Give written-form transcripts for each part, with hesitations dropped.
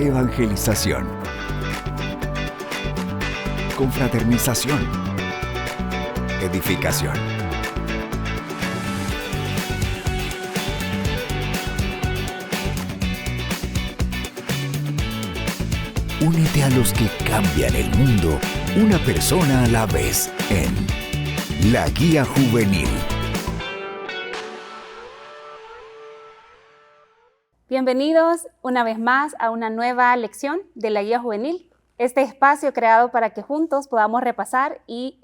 Evangelización. Confraternización. Edificación. Únete a los que cambian el mundo, una persona a la vez, en La Guía Juvenil. Bienvenidos una vez más a una nueva lección de La Guía Juvenil, este espacio creado para que juntos podamos repasar y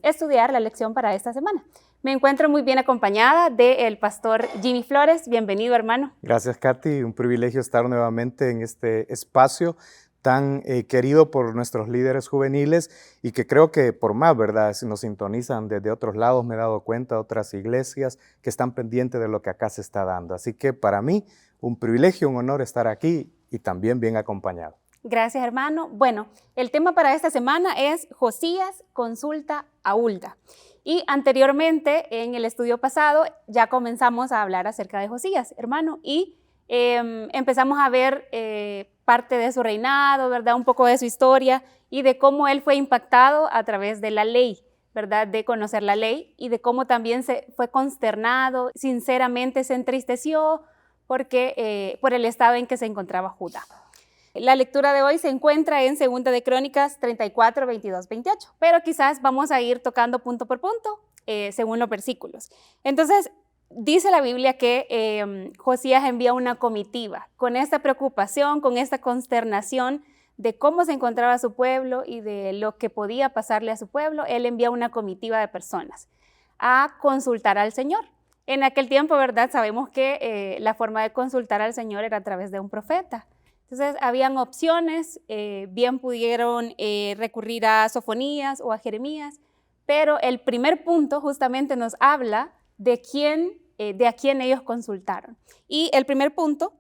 estudiar la lección para esta semana. Me encuentro muy bien acompañada del pastor Jimmy Flores. Bienvenido, hermano. Gracias, Katy. Un privilegio estar nuevamente en este espacio tan querido por nuestros líderes juveniles y que creo que por más, ¿verdad? Si nos sintonizan desde otros lados, me he dado cuenta, otras iglesias que están pendientes de lo que acá se está dando. Así que para mí, un privilegio, un honor estar aquí y también bien acompañado. Gracias, hermano. Bueno, el tema para esta semana es Josías consulta a Hulda. Y anteriormente, en el estudio pasado, ya comenzamos a hablar acerca de Josías, hermano, y empezamos a ver parte de su reinado, ¿verdad? Un poco de su historia y de cómo él fue impactado a través de la ley, ¿verdad? De conocer la ley y de cómo también se fue consternado, sinceramente se entristeció porque, por el estado en que se encontraba Judá. La lectura de hoy se encuentra en 2 de Crónicas 34, 22, 28, pero quizás vamos a ir tocando punto por punto según los versículos. Entonces, dice la Biblia que Josías envía una comitiva con esta preocupación, con esta consternación de cómo se encontraba su pueblo y de lo que podía pasarle a su pueblo. Él envía una comitiva de personas a consultar al Señor. En aquel tiempo, ¿verdad? Sabemos que la forma de consultar al Señor era a través de un profeta. Entonces, habían opciones, bien pudieron recurrir a Sofonías o a Jeremías, pero el primer punto justamente nos habla de a quién ellos consultaron. Y el primer punto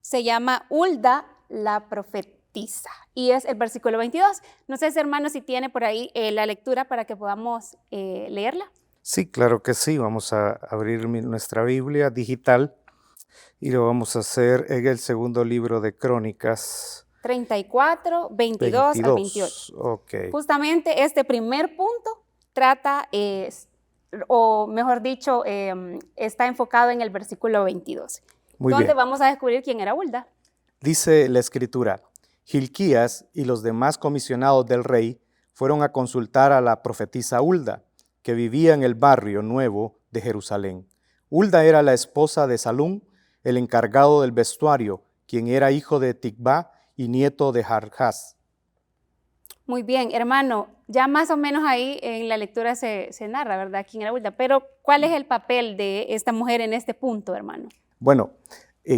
se llama Hulda la profetisa, y es el versículo 22. No sé, hermano, si tiene por ahí la lectura para que podamos leerla. Sí, claro que sí. Vamos a abrir nuestra Biblia digital y lo vamos a hacer en el segundo libro de Crónicas. 34, 22 al 28. Okay. Justamente este primer punto trata, o mejor dicho, está enfocado en el versículo 22, donde vamos a descubrir quién era Hulda. Dice la Escritura: Hilquías y los demás comisionados del rey fueron a consultar a la profetisa Hulda, que vivía en el barrio nuevo de Jerusalén. Hulda era la esposa de Salum, el encargado del vestuario, quien era hijo de Ticvá y nieto de Jarjás. Muy bien, hermano, ya más o menos ahí en la lectura se narra, ¿verdad?, quién era Hulda, pero ¿cuál es el papel de esta mujer en este punto, hermano? Bueno,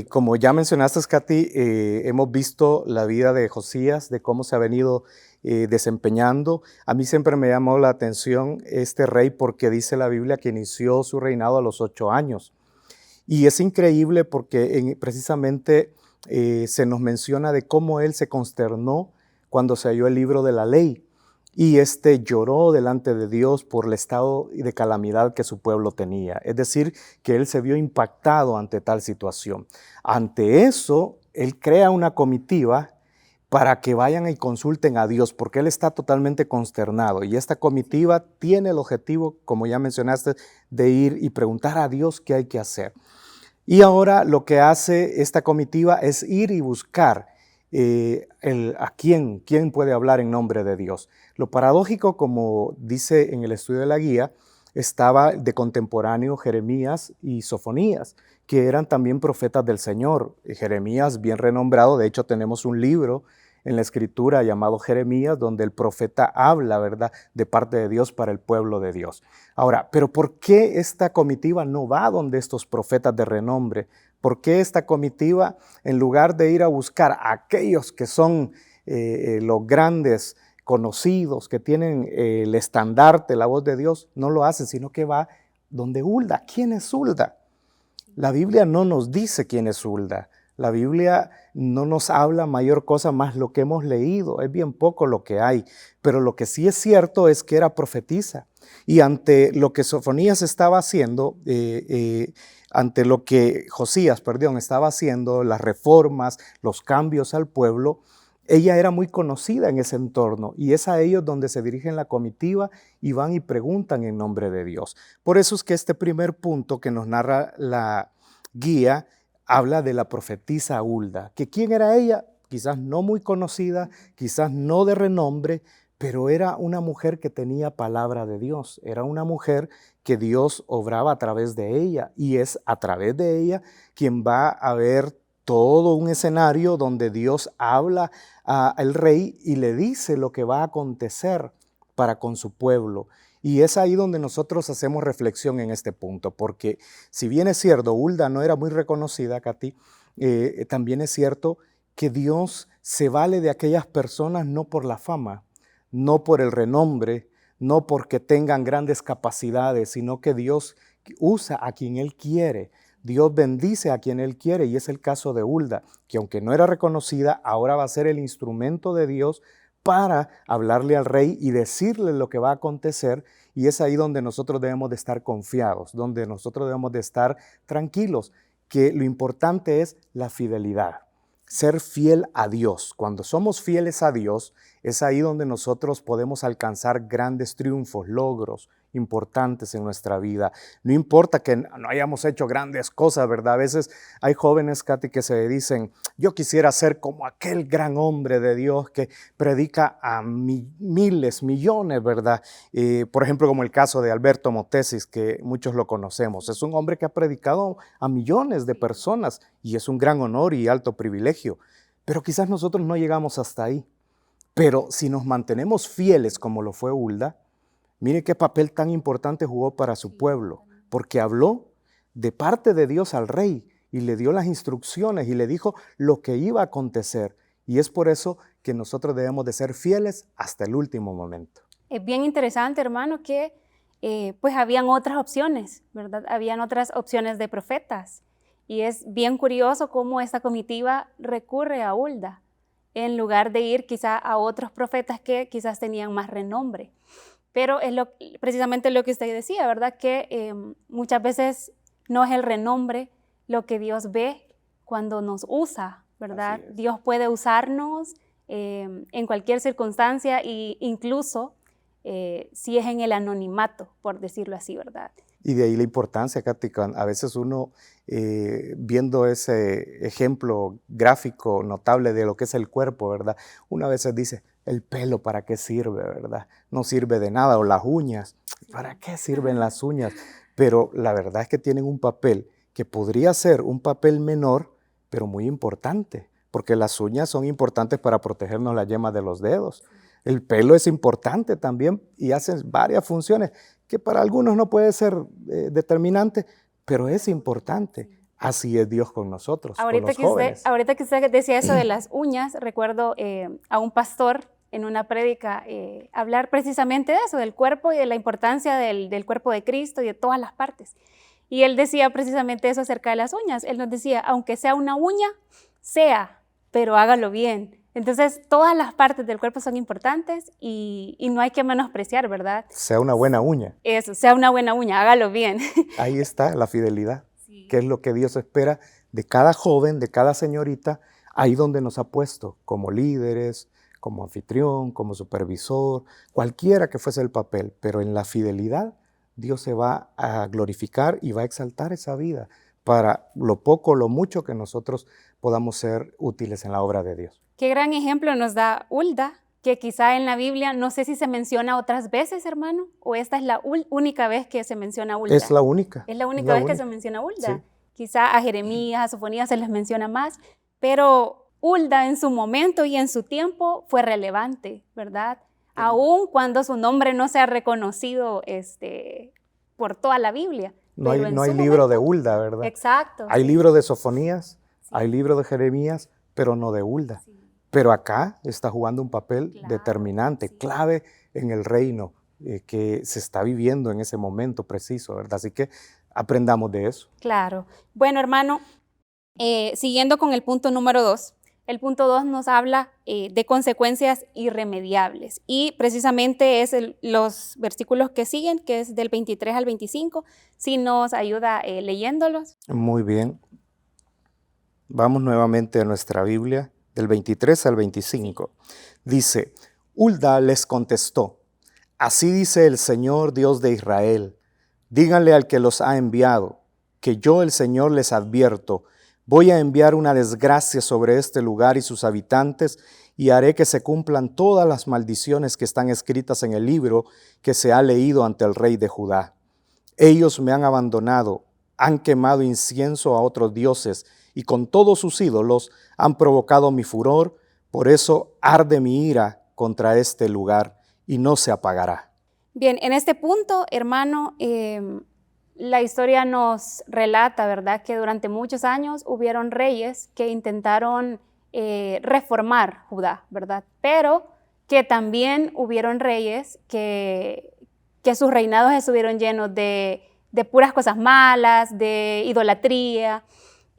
como ya mencionaste, Katy, hemos visto la vida de Josías, de cómo se ha venido desempeñando. A mí siempre me llamó la atención este rey porque dice la Biblia que inició su reinado a los 8 años. Y es increíble porque precisamente se nos menciona de cómo él se consternó cuando se halló el libro de la ley. Y lloró delante de Dios por el estado de calamidad que su pueblo tenía. Es decir, que él se vio impactado ante tal situación. Ante eso, él crea una comitiva para que vayan y consulten a Dios, porque él está totalmente consternado. Y esta comitiva tiene el objetivo, como ya mencionaste, de ir y preguntar a Dios qué hay que hacer. Y ahora lo que hace esta comitiva es ir y buscar a quién puede hablar en nombre de Dios. Lo paradójico, como dice en el estudio de la guía, estaba de contemporáneo Jeremías y Sofonías, que eran también profetas del Señor. Jeremías, bien renombrado, de hecho tenemos un libro en la Escritura llamado Jeremías, donde el profeta habla, ¿verdad?, de parte de Dios para el pueblo de Dios. Ahora, ¿pero por qué esta comitiva no va donde estos profetas de renombre? ¿Por qué esta comitiva, en lugar de ir a buscar a aquellos que son los grandes conocidos, que tienen el estandarte, la voz de Dios, no lo hace, sino que va donde Hulda? ¿Quién es Hulda? La Biblia no nos dice quién es Hulda. La Biblia no nos habla mayor cosa más lo que hemos leído, es bien poco lo que hay, pero lo que sí es cierto es que era profetisa. Y ante lo que Sofonías estaba haciendo, ante lo que Josías, estaba haciendo, las reformas, los cambios al pueblo, ella era muy conocida en ese entorno y es a ellos donde se dirigen la comitiva y van y preguntan en nombre de Dios. Por eso es que este primer punto que nos narra la guía habla de la profetisa Hulda, que quién era ella, quizás no muy conocida, quizás no de renombre, pero era una mujer que tenía palabra de Dios, era una mujer que Dios obraba a través de ella y es a través de ella quien va a ver todo un escenario donde Dios habla al rey y le dice lo que va a acontecer para con su pueblo. Y es ahí donde nosotros hacemos reflexión en este punto, porque si bien es cierto, Hulda no era muy reconocida, Katy, también es cierto que Dios se vale de aquellas personas no por la fama, no por el renombre, no porque tengan grandes capacidades, sino que Dios usa a quien Él quiere. Dios bendice a quien Él quiere y es el caso de Hulda, que aunque no era reconocida, ahora va a ser el instrumento de Dios para hablarle al rey y decirle lo que va a acontecer, y es ahí donde nosotros debemos de estar confiados, donde nosotros debemos de estar tranquilos, que lo importante es la fidelidad, ser fiel a Dios. Cuando somos fieles a Dios, es ahí donde nosotros podemos alcanzar grandes triunfos, logros importantes en nuestra vida. No importa que no hayamos hecho grandes cosas, ¿verdad? A veces hay jóvenes, Katy, que se dicen, yo quisiera ser como aquel gran hombre de Dios que predica a miles, millones, ¿verdad? Por ejemplo, como el caso de Alberto Motesis, que muchos lo conocemos. Es un hombre que ha predicado a millones de personas y es un gran honor y alto privilegio. Pero quizás nosotros no llegamos hasta ahí. Pero si nos mantenemos fieles como lo fue Hulda, mire qué papel tan importante jugó para su pueblo, porque habló de parte de Dios al rey y le dio las instrucciones y le dijo lo que iba a acontecer. Y es por eso que nosotros debemos de ser fieles hasta el último momento. Es bien interesante, hermano, que pues habían otras opciones, ¿verdad? Habían otras opciones de profetas. Y es bien curioso cómo esta comitiva recurre a Hulda, en lugar de ir quizá a otros profetas que quizás tenían más renombre. Pero es precisamente lo que usted decía, ¿verdad? Que muchas veces no es el renombre lo que Dios ve cuando nos usa, ¿verdad? Dios puede usarnos en cualquier circunstancia e incluso si es en el anonimato, por decirlo así, ¿verdad? Y de ahí la importancia, Katy, a veces uno viendo ese ejemplo gráfico notable de lo que es el cuerpo, ¿verdad? Una vez dice, el pelo, ¿para qué sirve, verdad? No sirve de nada, o las uñas, ¿para qué sirven las uñas? Pero la verdad es que tienen un papel que podría ser un papel menor, pero muy importante, porque las uñas son importantes para protegernos las yemas de los dedos. El pelo es importante también y hace varias funciones que para algunos no puede ser determinante, pero es importante. Así es Dios con nosotros, con los jóvenes. Ahorita que usted decía eso de las uñas, recuerdo a un pastor en una prédica hablar precisamente de eso, del cuerpo y de la importancia del cuerpo de Cristo y de todas las partes. Y él decía precisamente eso acerca de las uñas. Él nos decía, aunque sea una uña, sea, pero hágalo bien. Entonces, todas las partes del cuerpo son importantes y no hay que menospreciar, ¿verdad? Sea una buena uña. Eso, sea una buena uña, hágalo bien. Ahí está la fidelidad, sí, que es lo que Dios espera de cada joven, de cada señorita, ahí donde nos ha puesto, como líderes, como anfitrión, como supervisor, cualquiera que fuese el papel, pero en la fidelidad Dios se va a glorificar y va a exaltar esa vida para lo poco o lo mucho que nosotros podamos ser útiles en la obra de Dios. Qué gran ejemplo nos da Hulda, que quizá en la Biblia, no sé si se menciona otras veces, hermano, o esta es la única vez que se menciona Hulda. Es la única. Es la única vez que se menciona Hulda. Sí. Quizá a Jeremías, a Sofonías se les menciona más, pero Hulda en su momento y en su tiempo fue relevante, ¿verdad? Sí. Aún cuando su nombre no sea reconocido por toda la Biblia. No hay libro de Hulda, ¿verdad? Exacto. Hay libro de Sofonías, sí, hay libro de Jeremías, pero no de Hulda. Sí. Pero acá está jugando un papel determinante, sí, clave en el reino que se está viviendo en ese momento preciso, ¿verdad? Así que aprendamos de eso. Claro. Bueno, hermano, Siguiendo con el punto número 2, el punto 2 nos habla de consecuencias irremediables y precisamente es los versículos que siguen, que es del 23 al 25, si nos ayuda leyéndolos. Muy bien. Vamos nuevamente a nuestra Biblia, del 23 al 25. Dice, Hulda les contestó, así dice el Señor Dios de Israel, díganle al que los ha enviado, que yo el Señor les advierto, voy a enviar una desgracia sobre este lugar y sus habitantes y haré que se cumplan todas las maldiciones que están escritas en el libro que se ha leído ante el rey de Judá. Ellos me han abandonado, han quemado incienso a otros dioses y con todos sus ídolos han provocado mi furor, por eso arde mi ira contra este lugar y no se apagará. Bien, en este punto, hermano, la historia nos relata, ¿verdad?, que durante muchos años hubieron reyes que intentaron reformar Judá, ¿verdad? Pero que también hubieron reyes que sus reinados estuvieron llenos de puras cosas malas, de idolatría,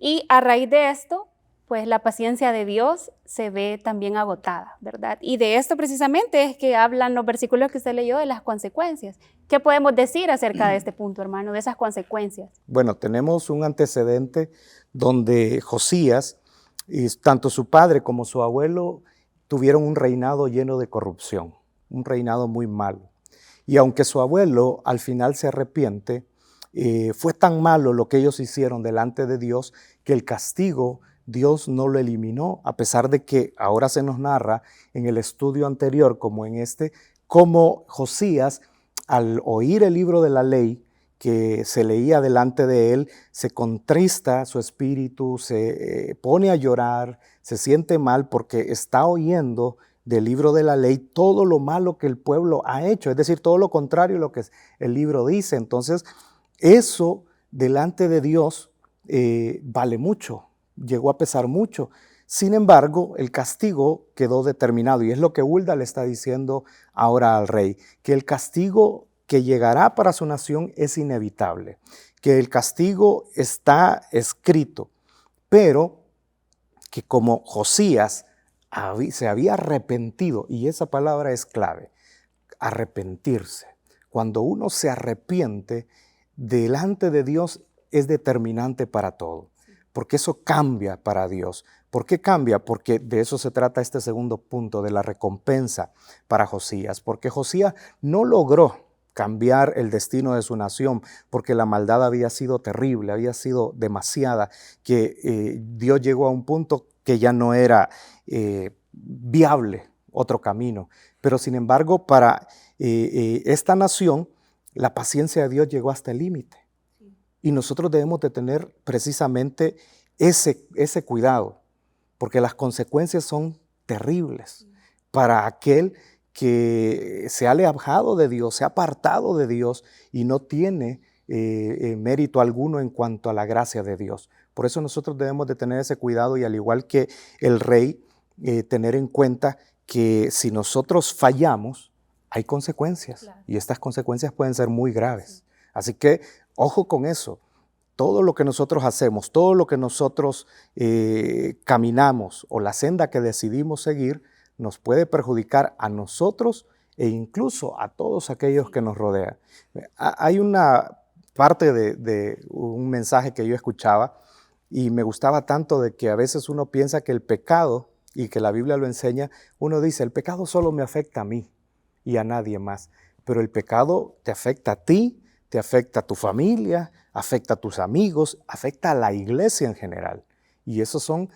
y a raíz de esto, pues la paciencia de Dios se ve también agotada, ¿verdad? Y de esto precisamente es que hablan los versículos que usted leyó de las consecuencias. ¿Qué podemos decir acerca de este punto, hermano, de esas consecuencias? Bueno, tenemos un antecedente donde Josías, y tanto su padre como su abuelo, tuvieron un reinado lleno de corrupción, un reinado muy malo. Y aunque su abuelo al final se arrepiente, fue tan malo lo que ellos hicieron delante de Dios que el castigo Dios no lo eliminó, a pesar de que ahora se nos narra en el estudio anterior como en este, cómo Josías, al oír el libro de la ley que se leía delante de él, se contrista su espíritu, se pone a llorar, se siente mal porque está oyendo del libro de la ley todo lo malo que el pueblo ha hecho, es decir, todo lo contrario a lo que el libro dice. Entonces, eso delante de Dios vale mucho. Llegó a pesar mucho. Sin embargo, el castigo quedó determinado y es lo que Hulda le está diciendo ahora al rey, que el castigo que llegará para su nación es inevitable, que el castigo está escrito, pero que como Josías se había arrepentido, y esa palabra es clave, arrepentirse. Cuando uno se arrepiente, delante de Dios es determinante para todo. Porque eso cambia para Dios. ¿Por qué cambia? Porque de eso se trata este segundo punto, de la recompensa para Josías. Porque Josías no logró cambiar el destino de su nación, porque la maldad había sido terrible, había sido demasiada, que Dios llegó a un punto que ya no era viable otro camino. Pero sin embargo, para esta nación, la paciencia de Dios llegó hasta el límite. Y nosotros debemos de tener precisamente ese cuidado, porque las consecuencias son terribles para aquel que se ha alejado de Dios, se ha apartado de Dios y no tiene mérito alguno en cuanto a la gracia de Dios. Por eso nosotros debemos de tener ese cuidado y al igual que el rey, tener en cuenta que si nosotros fallamos, hay consecuencias. Claro. Y estas consecuencias pueden ser muy graves. Sí. Así que ojo con eso. Todo lo que nosotros hacemos, todo lo que nosotros caminamos o la senda que decidimos seguir nos puede perjudicar a nosotros e incluso a todos aquellos que nos rodean. Hay una parte de un mensaje que yo escuchaba y me gustaba tanto de que a veces uno piensa que el pecado, y que la Biblia lo enseña, uno dice, el pecado solo me afecta a mí y a nadie más. Pero el pecado te afecta a ti, te afecta a tu familia, afecta a tus amigos, afecta a la iglesia en general. Y esas son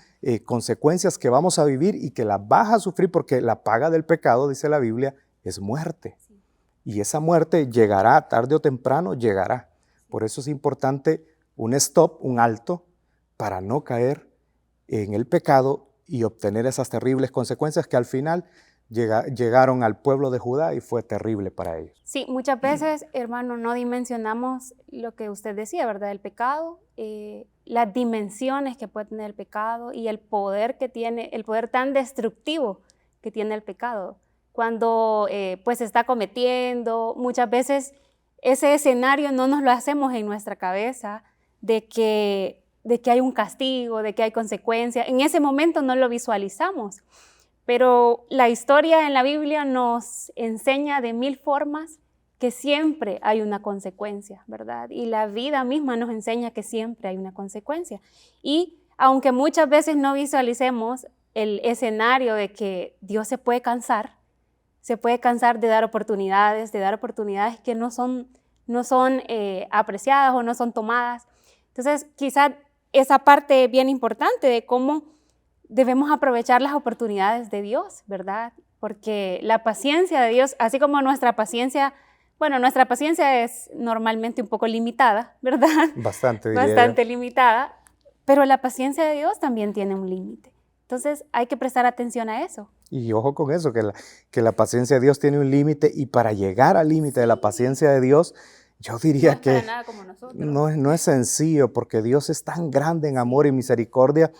consecuencias que vamos a vivir y que las vas a sufrir porque la paga del pecado, dice la Biblia, es muerte. Sí. Y esa muerte llegará, tarde o temprano llegará. Por eso es importante un stop, un alto, para no caer en el pecado y obtener esas terribles consecuencias que al final llegaron al pueblo de Judá y fue terrible para ellos. Sí, muchas veces, hermano, no dimensionamos lo que usted decía, ¿verdad? El pecado, las dimensiones que puede tener el pecado y el poder que tiene, el poder tan destructivo que tiene el pecado. Cuando pues se está cometiendo, muchas veces ese escenario no nos lo hacemos en nuestra cabeza de que de que hay un castigo, de que hay consecuencia. En ese momento no lo visualizamos, pero la historia en la Biblia nos enseña de 1000 formas que siempre hay una consecuencia, ¿verdad? Y la vida misma nos enseña que siempre hay una consecuencia. Y aunque muchas veces no visualicemos el escenario de que Dios se puede cansar de dar oportunidades que no son apreciadas o no son tomadas. Entonces, quizás esa parte es bien importante de cómo debemos aprovechar las oportunidades de Dios, ¿verdad? Porque la paciencia de Dios, así como nuestra paciencia es normalmente un poco limitada, ¿verdad? Bastante, diría yo. Bastante limitada, pero la paciencia de Dios también tiene un límite. Entonces hay que prestar atención a eso. Y ojo con eso, que la paciencia de Dios tiene un límite, y para llegar al límite de la paciencia de Dios, yo diría que nada como nosotros. no es sencillo, porque Dios es tan grande en amor y misericordia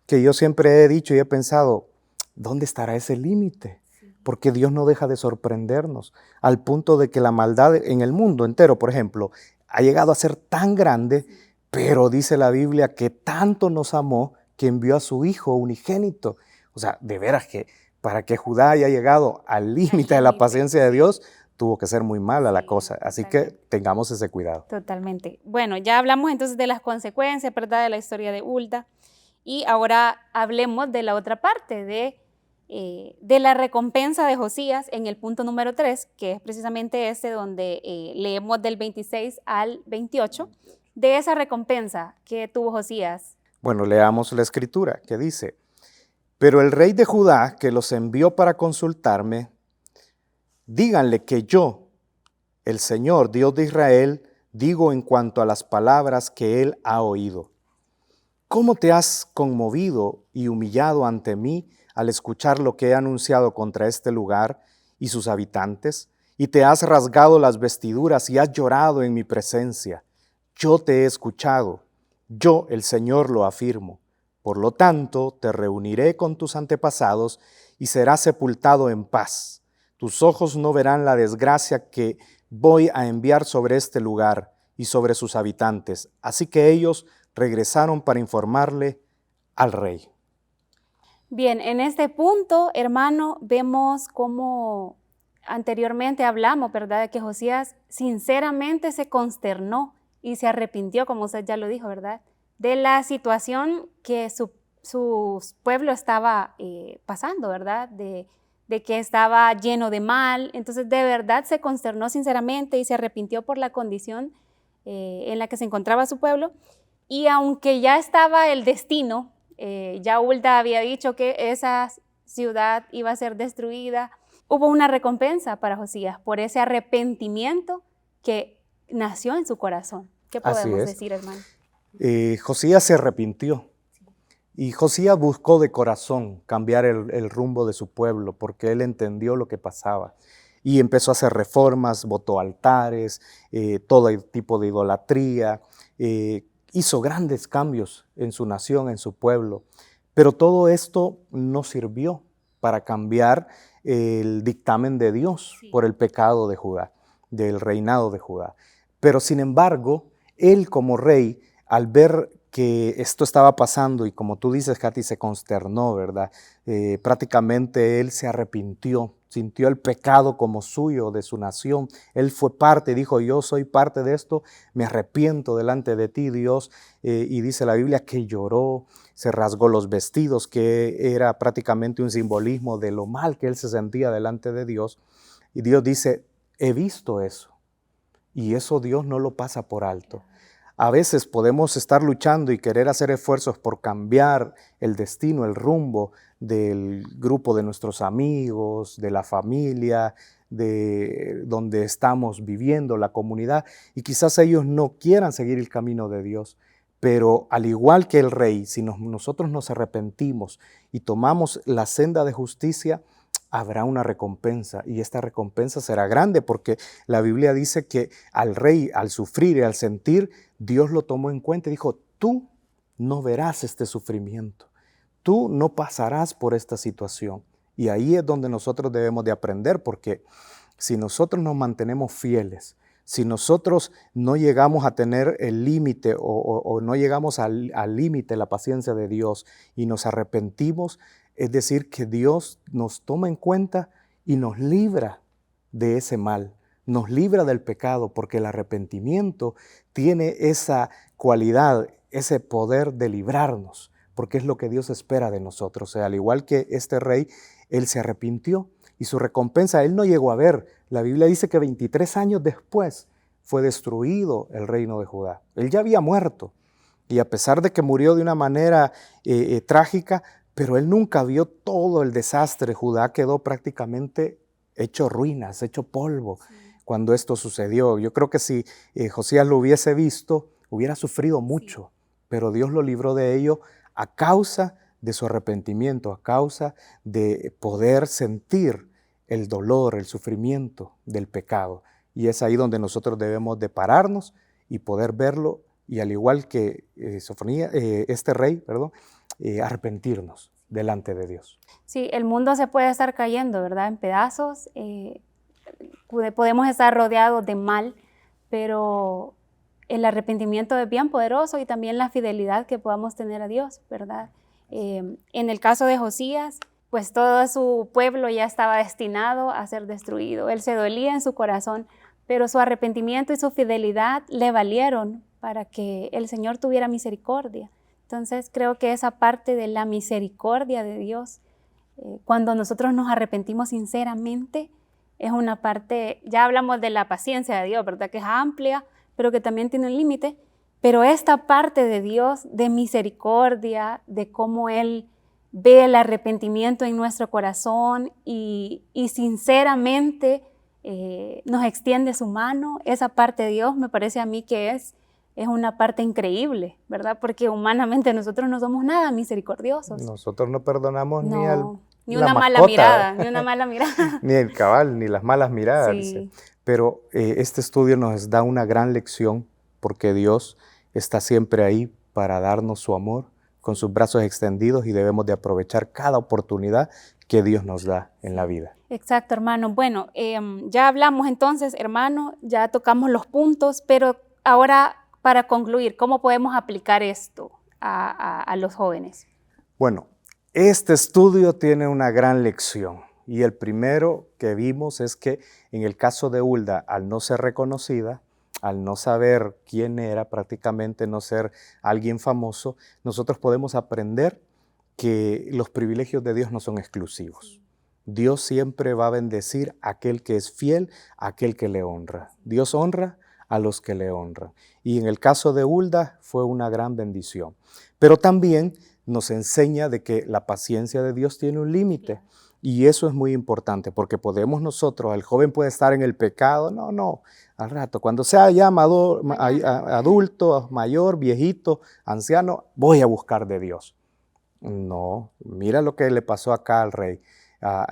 que yo siempre he dicho y he pensado, ¿dónde estará ese límite? Porque Dios no deja de sorprendernos, al punto de que la maldad en el mundo entero, por ejemplo, ha llegado a ser tan grande, pero dice la Biblia que tanto nos amó que envió a su Hijo unigénito. O sea, de veras que para que Judá haya llegado al límite de la paciencia de Dios, tuvo que ser muy mala la cosa. Así que tengamos ese cuidado. Totalmente. Bueno, ya hablamos entonces de las consecuencias, ¿verdad? De la historia de Hulda. Y ahora hablemos de la otra parte, de la recompensa de Josías en el punto número 3, que es precisamente este donde leemos del 26 al 28, de esa recompensa que tuvo Josías. Bueno, leamos la escritura que dice: pero el rey de Judá, que los envió para consultarme, díganle que yo, el Señor, Dios de Israel, digo en cuanto a las palabras que él ha oído. ¿Cómo te has conmovido y humillado ante mí al escuchar lo que he anunciado contra este lugar y sus habitantes? Y te has rasgado las vestiduras y has llorado en mi presencia. Yo te he escuchado, yo el Señor lo afirmo. Por lo tanto, te reuniré con tus antepasados y serás sepultado en paz. Tus ojos no verán la desgracia que voy a enviar sobre este lugar y sobre sus habitantes. Así que ellos regresaron para informarle al rey. Bien, en este punto, hermano, vemos cómo anteriormente hablamos, ¿verdad?, de que Josías sinceramente se consternó y se arrepintió, como usted ya lo dijo, ¿verdad?, de la situación que su pueblo estaba pasando, ¿verdad?, de que estaba lleno de mal. Entonces, de verdad se consternó sinceramente y se arrepintió por la condición en la que se encontraba su pueblo. Y aunque ya estaba el destino, ya Hulda había dicho que esa ciudad iba a ser destruida, hubo una recompensa para Josías por ese arrepentimiento que nació en su corazón. ¿Qué podemos decir, hermano? Josías se arrepintió, y Josías buscó de corazón cambiar el rumbo de su pueblo, porque él entendió lo que pasaba y empezó a hacer reformas, botó altares, todo tipo de idolatría, hizo grandes cambios en su nación, en su pueblo, pero todo esto no sirvió para cambiar el dictamen de Dios por el pecado de Judá, del reinado de Judá. Pero sin embargo, él como rey, al ver que esto estaba pasando, y como tú dices, Katy, se consternó, ¿verdad? Prácticamente él se arrepintió, sintió el pecado como suyo, de su nación. Él fue parte, dijo: yo soy parte de esto, me arrepiento delante de ti, Dios. Y dice la Biblia que lloró, se rasgó los vestidos, que era prácticamente un simbolismo de lo mal que él se sentía delante de Dios. Y Dios dice: he visto eso, y eso Dios no lo pasa por alto. A veces podemos estar luchando y querer hacer esfuerzos por cambiar el destino, el rumbo del grupo de nuestros amigos, de la familia, de donde estamos viviendo, la comunidad, y quizás ellos no quieran seguir el camino de Dios. Pero al igual que el rey, si nosotros nos arrepentimos y tomamos la senda de justicia, habrá una recompensa, y esta recompensa será grande, porque la Biblia dice que al rey, al sufrir y al sentir, Dios lo tomó en cuenta y dijo: tú no verás este sufrimiento, tú no pasarás por esta situación. Y ahí es donde nosotros debemos de aprender, porque si nosotros nos mantenemos fieles, Si nosotros no llegamos a tener el límite o no llegamos al límite, la paciencia de Dios, y nos arrepentimos, es decir, que Dios nos toma en cuenta y nos libra de ese mal, nos libra del pecado, porque el arrepentimiento tiene esa cualidad, ese poder de librarnos, porque es lo que Dios espera de nosotros. O sea, al igual que este rey, él se arrepintió y su recompensa él no llegó a ver. La Biblia dice que 23 años después fue destruido el reino de Judá. Él ya había muerto, y a pesar de que murió de una manera trágica, pero él nunca vio todo el desastre. Judá quedó prácticamente hecho ruinas, hecho polvo, cuando esto sucedió. Yo creo que si Josías lo hubiese visto, hubiera sufrido mucho, pero Dios lo libró de ello a causa de su arrepentimiento, a causa de poder sentir el dolor, el sufrimiento del pecado. Y es ahí donde nosotros debemos de pararnos y poder verlo, y al igual que este rey, arrepentirnos delante de Dios. Sí, el mundo se puede estar cayendo, ¿verdad?, en pedazos. Podemos estar rodeados de mal, pero el arrepentimiento es bien poderoso, y también la fidelidad que podamos tener a Dios, ¿verdad? En el caso de Josías, pues todo su pueblo ya estaba destinado a ser destruido. Él se dolía en su corazón, pero su arrepentimiento y su fidelidad le valieron para que el Señor tuviera misericordia. Entonces creo que esa parte de la misericordia de Dios, cuando nosotros nos arrepentimos sinceramente, es una parte, ya hablamos de la paciencia de Dios, ¿verdad?, que es amplia, pero que también tiene un límite. Pero esta parte de Dios, de misericordia, de cómo Él ve el arrepentimiento en nuestro corazón y sinceramente nos extiende su mano, esa parte de Dios me parece a mí que es una parte increíble, ¿verdad? Porque humanamente nosotros no somos nada misericordiosos. Nosotros no perdonamos ni una mala mirada, ni el cabal, ni las malas miradas. Sí. Pero este estudio nos da una gran lección, porque Dios está siempre ahí para darnos su amor con sus brazos extendidos, y debemos de aprovechar cada oportunidad que Dios nos da en la vida. Exacto, hermano. Bueno, ya hablamos entonces, hermano, ya tocamos los puntos, pero ahora, para concluir, ¿cómo podemos aplicar esto a los jóvenes? Bueno, este estudio tiene una gran lección, y el primero que vimos es que en el caso de Hulda, al no ser reconocida, al no saber quién era, prácticamente no ser alguien famoso, nosotros podemos aprender que los privilegios de Dios no son exclusivos. Dios siempre va a bendecir a aquel que es fiel, a aquel que le honra. Dios honra a los que le honran. Y en el caso de Hulda fue una gran bendición. Pero también nos enseña de que la paciencia de Dios tiene un límite. Y eso es muy importante, porque podemos nosotros, el joven puede estar en el pecado, no, al rato, cuando sea ya adulto, mayor, viejito, anciano, voy a buscar de Dios. No, mira lo que le pasó acá al rey,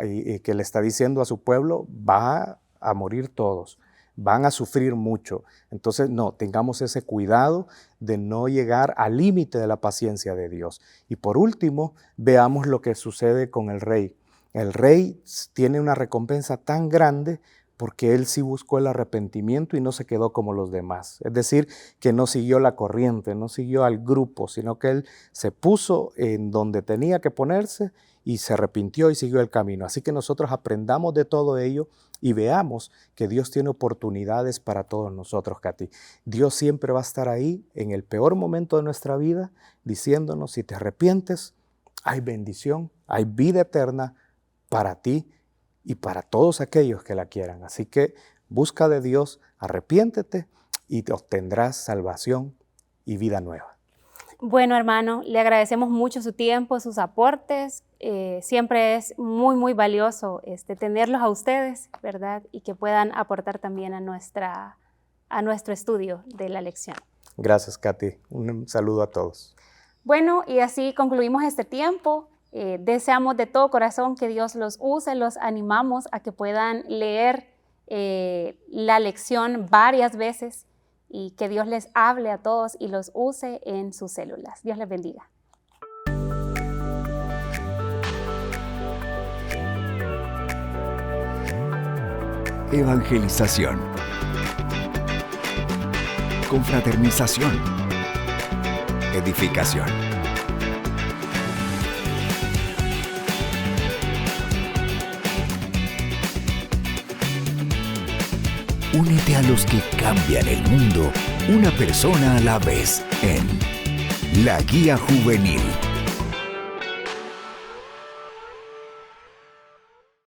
y que le está diciendo a su pueblo, va a morir todos, van a sufrir mucho. Entonces, no, tengamos ese cuidado de no llegar al límite de la paciencia de Dios. Y por último, veamos lo que sucede con el rey. El rey tiene una recompensa tan grande porque él sí buscó el arrepentimiento y no se quedó como los demás. Es decir, que no siguió la corriente, no siguió al grupo, sino que él se puso en donde tenía que ponerse y se arrepintió y siguió el camino. Así que nosotros aprendamos de todo ello y veamos que Dios tiene oportunidades para todos nosotros, Katy. Dios siempre va a estar ahí en el peor momento de nuestra vida diciéndonos, si te arrepientes, hay bendición, hay vida eterna para ti y para todos aquellos que la quieran. Así que busca de Dios, arrepiéntete y obtendrás salvación y vida nueva. Bueno, hermano, le agradecemos mucho su tiempo, sus aportes. Siempre es muy, muy valioso tenerlos a ustedes, ¿verdad? Y que puedan aportar también a nuestro estudio de la lección. Gracias, Katy. Un saludo a todos. Bueno, y así concluimos este tiempo. Deseamos de todo corazón que Dios los use, los animamos a que puedan leer la lección varias veces y que Dios les hable a todos y los use en sus células. Dios les bendiga. Evangelización. confraternización, edificación. Únete a los que cambian el mundo, una persona a la vez, en La Guía Juvenil.